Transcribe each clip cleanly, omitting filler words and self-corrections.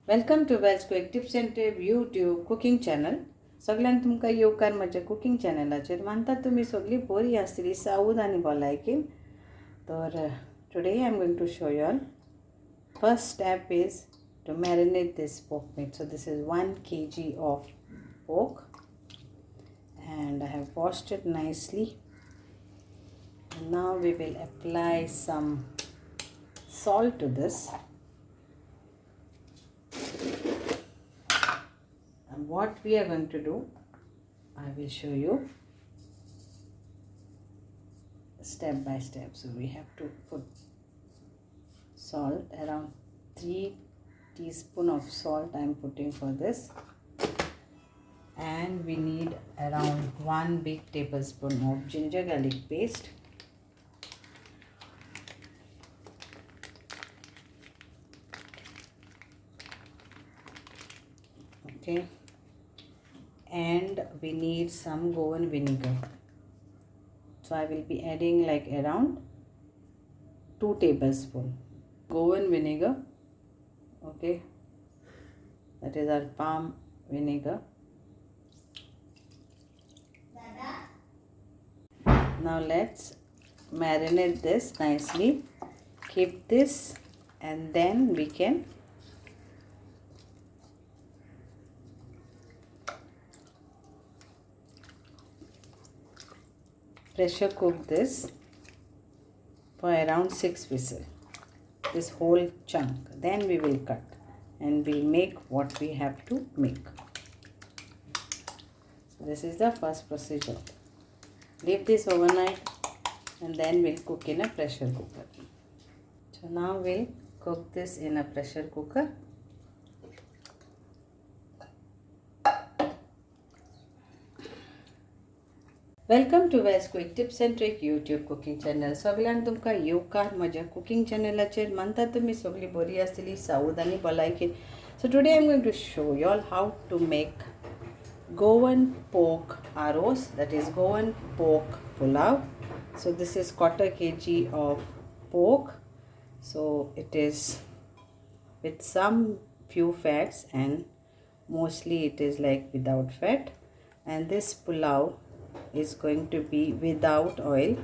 Welcome to valsquicktips&tricks YouTube cooking channel. सगळ्यांक तुमकां येवकार म्हज्या कुकिंग चॅनलाचेर. मानता तुमी सगळीं बरी आसतली सावध आनी भलायकेन. तर today I am going to show you all. First step is to marinate this pork meat. So this is 1 kg of pork and I have washed it nicely. And now we will apply some salt to this. And what we are going to do, I will show you step by step. So we have to put salt, around 3 teaspoons of salt I am putting for this, and we need around 1 big tablespoon of ginger garlic paste. Okay, and we need some Goan vinegar. So I will be adding like around 2 tablespoons Goan vinegar. Okay, that is our palm vinegar. Now let's marinate this nicely. Keep this and then we can pressure cook this for around 6 whistles. This whole chunk, then we will cut and we'll make what we have to make. So this is the first procedure. Leave this overnight and then we'll cook in a pressure cooker. So now we'll cook this in a pressure cooker. Welcome to valsquicktips&tricks YouTube cooking channel. सगळ्यांक तुमकां येवकार म्हज्या cooking चॅनलाचेर. मानता तुमी सगळीं बरी आसतली सावध आनी भलायकेन. So today I am going to show you all how to make Goan pork Arros, that is Goan pork Pulao. So this is 1/4 kg of pork. So it is with some few fats and mostly it is like without fat. And this pulao is going to be without oil.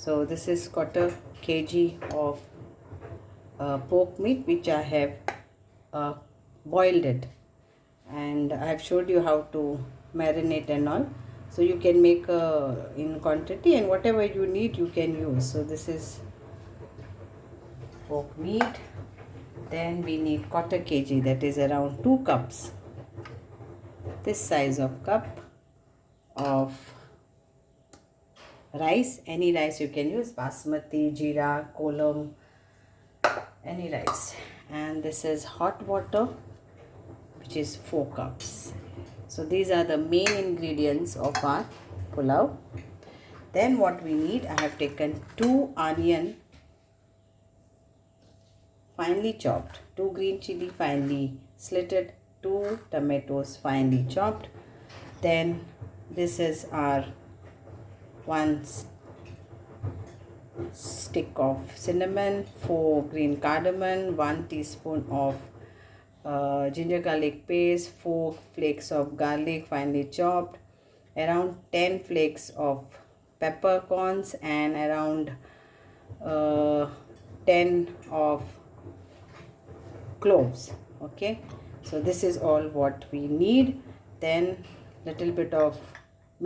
So this is 1/4 kg of pork meat which I have boiled it, and I have showed you how to marinate and all. So you can make in quantity and whatever you need you can use. So this is pork meat. Then we need 1/4 kg, that is around 2 cups, this size of cup of rice. Any rice you can use, basmati, jeera, kolam, any rice. And this is hot water which is 4 cups. So these are the main ingredients of our pulao. Then what we need, I have taken 2 onion finely chopped, 2 green chili finely slitted, 2 tomatoes finely chopped. Then this is our 1 stick of cinnamon, 4 green cardamom, 1 teaspoon of ginger garlic paste, 4 flakes of garlic finely chopped, around 10 flakes of peppercorns, and around 10 of cloves. Okay, so this is all what we need. Then little bit of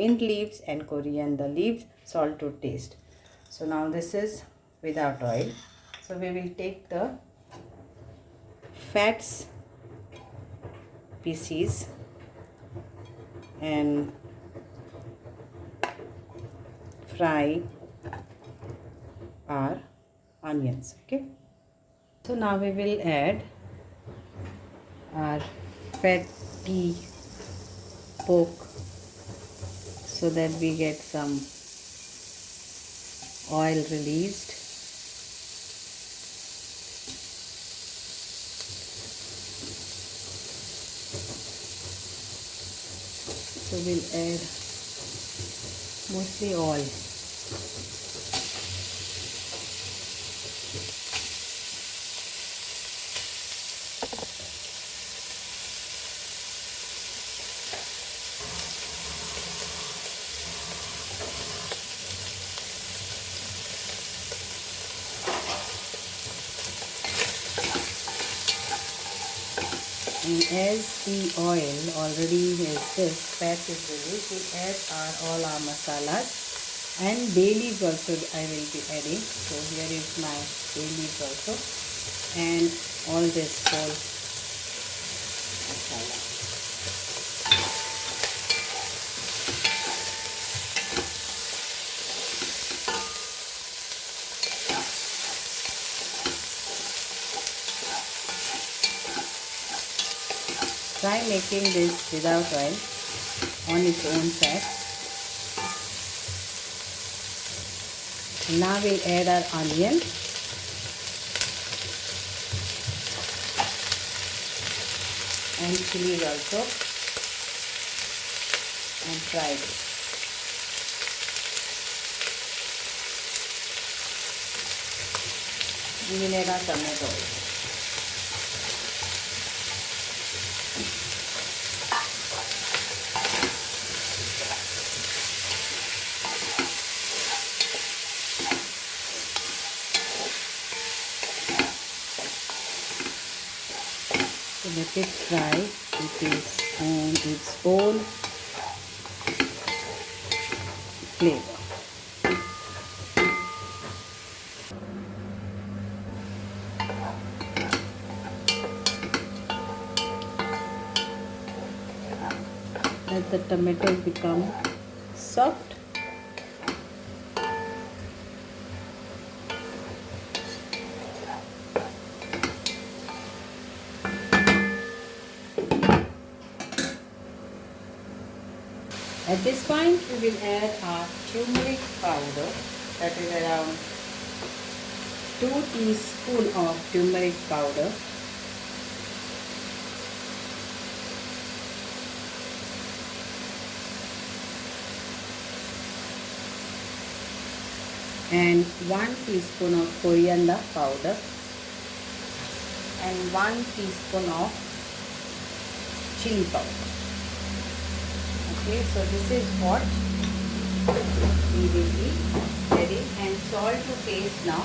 mint leaves and coriander leaves, salt to taste. So now this is without oil. So we will take the fats pieces and fry our onions. Okay, so now we will add our fatty pork so that we get some oil released. So we'll add mostly oil. And as the oil already is this fat is released, we add all our masalas and bay leaves also I will be adding. So here is my bay leaves also and all this whole masala. Try making this without oil on its own fat. Now we'll add our onion and chilies also and fry it. We will add our tomato also. So let it fry. It is on its own flavor. Let the tomatoes become soft. At this point, we will add our turmeric powder, that is around 2 teaspoons of turmeric powder. And 1 teaspoon of coriander powder and 1 teaspoon of chili powder. Okay, so this is what we will be adding, and salt to taste now.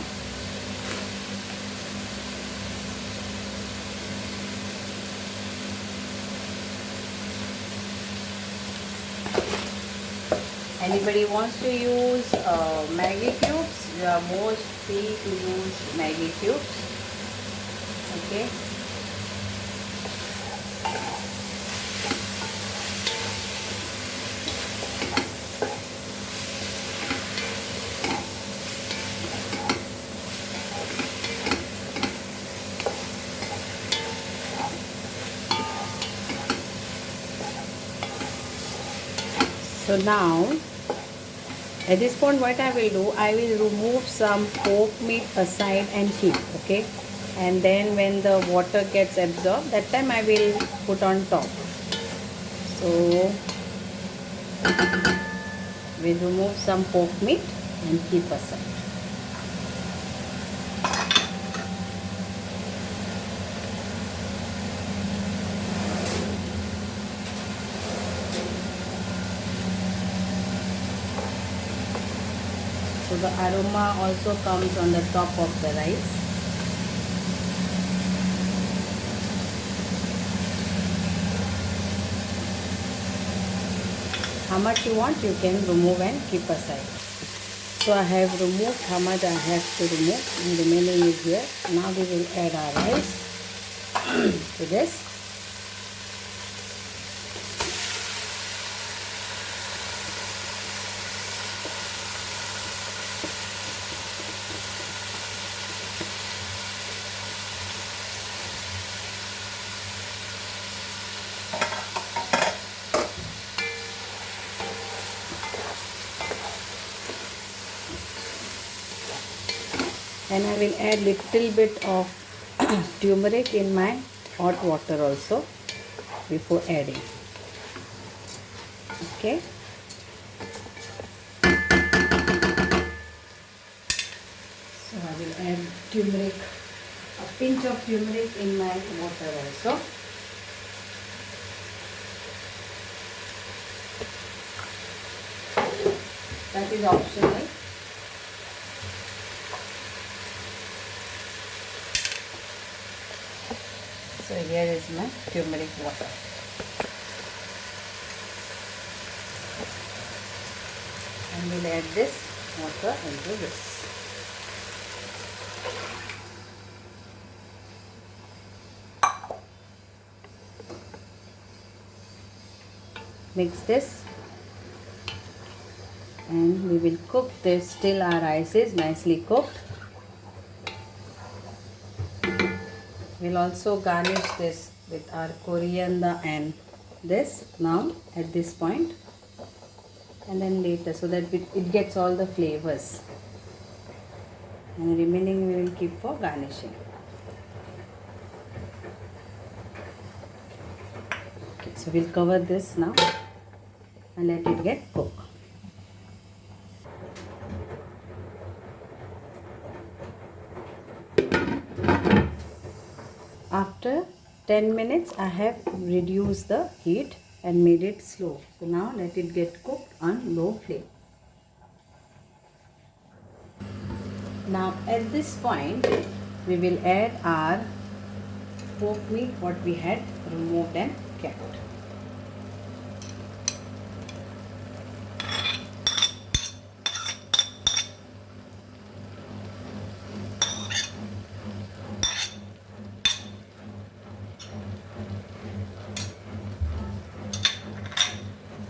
Anybody wants to use Maggi cubes, you are most free to use Maggi cubes. Okay. So now, at this point what I will do, I will remove some pork meat aside and keep, okay? And then when the water gets absorbed, that time I will put on top. So, we'll remove some pork meat and keep aside. So the aroma also comes on the top of the rice. How much you want, you can remove and keep aside. So I have removed how much I have to remove, and remaining is here. Now we will add our rice to this. And I will add little bit of turmeric in my hot water also before adding. Okay. So I will add turmeric, a pinch of turmeric in my water also. That is optional. So here is my turmeric water. And we'll add this water into this. Mix this and we will cook this till our rice is nicely cooked. We'll also garnish this with our coriander and this now at this point, and then later, so that it gets all the flavors, and the remaining we will keep for garnishing. Okay, so we'll cover this now and let it get cooked. After 10 minutes I have reduced the heat and made it slow. So now let it get cooked on low flame. Now at this point we will add our pork meat what we had removed and kept.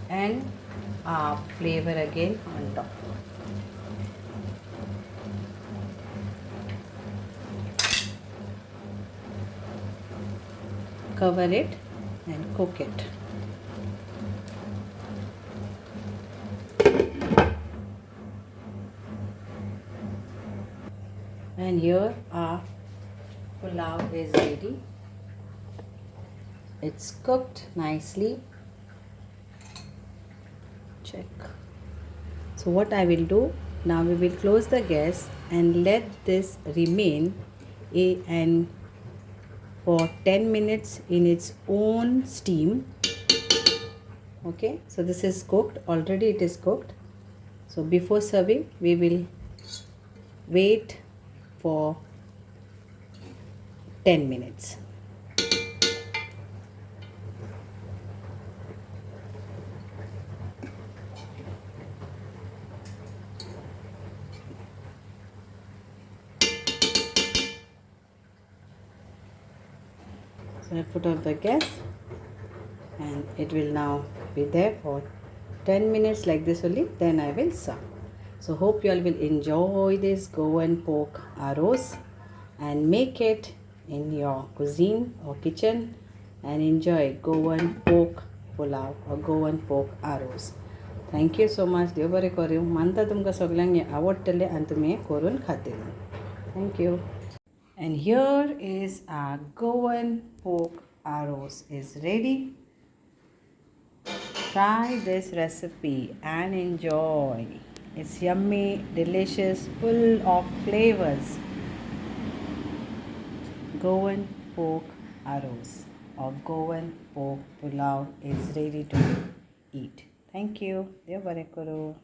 And flavor again on top. Cover it and cook it. And here our pulao is ready. It's cooked nicely. Check. So what I will do now, we will close the gas and let this remain and for 10 minutes in its own steam. Okay, so this is cooked already, it is cooked. So before serving we will wait for 10 minutes. So I put off the gas and it will now be there for 10 minutes like this only, then I will serve. So hope you all will enjoy this Goan pork arroz and make it in your cuisine or kitchen and enjoy Goan pork pulao or Goan pork arroz. Thank you so much. देव बरें करूं. मानता तुमकां सगळ्यांक हें आवडटलें आनी तुमी हें करून खातीर. Thank you. And here is our Goan pork arroz is ready. Try this recipe and enjoy. It's yummy, delicious, full of flavors. Goan pork arroz or Goan pork pulao is ready to eat. Thank you. Dev bare karo.